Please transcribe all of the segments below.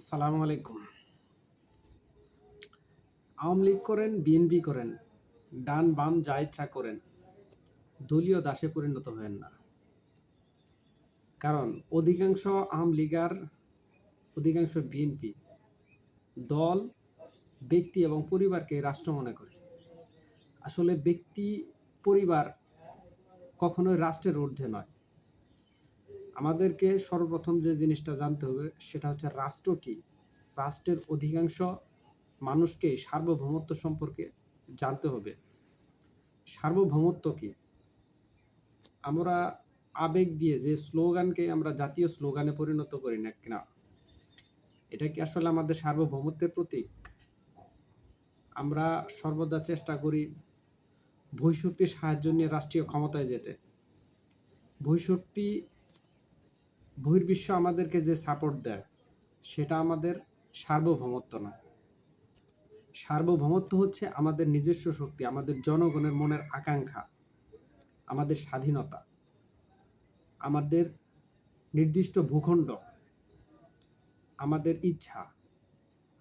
সালামু আলাইকুম। আওয়ামী লীগ করেন, বিএনপি করেন, ডান বাম যা ইচ্ছা করেন, দলীয় দাসে পরিণত হয়েন না। কারণ অধিকাংশ আওয়ামী লীগ আর অধিকাংশ বিএনপি দল, ব্যক্তি এবং পরিবারকে রাষ্ট্র মনে করে। আসলে ব্যক্তি, পরিবার কখনোই রাষ্ট্রের ঊর্ধ্বে নয়। আমাদেরকে সর্বপ্রথম যে জিনিসটা জানতে হবে সেটা হচ্ছে রাষ্ট্র কি। রাষ্ট্রের অধিকাংশ মানুষকে সার্বভৌমত্ব সম্পর্কে জানতে হবে। সার্বভৌমত্ব কি? আমরা আবেগ দিয়ে যে স্লোগানকে আমরা জাতীয় স্লোগানে পরিণত করি না কিনা, এটা কি আসলে আমাদের সার্বভৌমত্বের প্রতীক? আমরা সর্বদা চেষ্টা করি বহিঃশক্তির সাহায্য নিয়ে রাষ্ট্রীয় ক্ষমতায় যেতে। বহিঃশক্তি, বহির্বিশ্ব আমাদেরকে যে সাপোর্ট দেয় সেটা আমাদের সার্বভৌমত্ব না। সার্বভৌমত্ব হচ্ছে আমাদের নিজস্ব শক্তি, আমাদের জনগণের মনের আকাঙ্ক্ষা, আমাদের স্বাধীনতা, আমাদের নির্দিষ্ট ভূখণ্ড, আমাদের ইচ্ছা।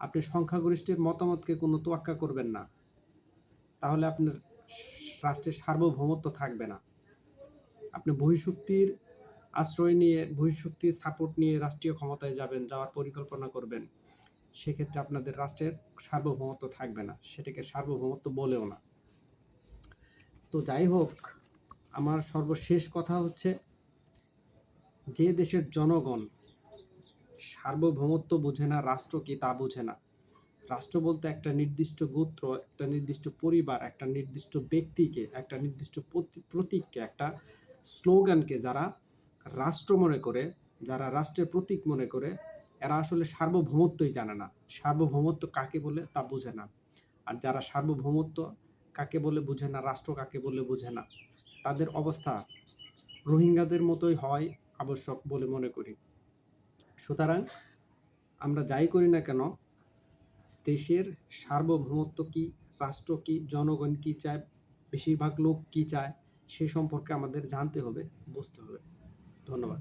আপনি সংখ্যাগরিষ্ঠের মতামতকে কোনো তোয়াক্কা করবেন না, তাহলে আপনার রাষ্ট্রের সার্বভৌমত্ব থাকবে না। আপনি বহিঃশক্তির আশ্রয় নিয়ে, বহিঃশক্তির সাপোর্ট নিয়ে রাষ্ট্রীয় ক্ষমতায় যাবেন, যাওয়ার পরিকল্পনা করবেন, সেক্ষেত্রে আপনাদের রাষ্ট্রের সার্বভৌমত্ব থাকবে না, সেটাকে সার্বভৌমত্ব বলেও না। তো যাই হোক, আমার সর্বশেষ কথা হচ্ছে, যে দেশের জনগণ সার্বভৌমত্ব বোঝে না, রাষ্ট্র কি তা বোঝে না। রাষ্ট্র বলতে একটা নির্দিষ্ট গোত্র, একটা নির্দিষ্ট পরিবার, একটা নির্দিষ্ট ব্যক্তিকে, একটা নির্দিষ্ট প্রতীককে, একটা স্লোগানকে যারা রাষ্ট্র মনে করে, যারা রাষ্ট্রের প্রতীক মনে করে, এরা আসলে সার্বভৌমত্বই জানে না। সার্বভৌমত্ব কাকে বলে তা বোঝে না। আর যারা সার্বভৌমত্ব কাকে বলে বোঝে না, রাষ্ট্র কাকে বলে বোঝে না, তাদের অবস্থা রোহিঙ্গাদের মতোই হয় আবশ্যক বলে মনে করি। সুতরাং আমরা যাই করি না কেন, দেশের সার্বভৌমত্ব কি, রাষ্ট্র কি, জনগণ কি চায়, বেশিরভাগ লোক কি চায়, সে সম্পর্কে আমাদের জানতে হবে, বুঝতে হবে। ধন্যবাদ।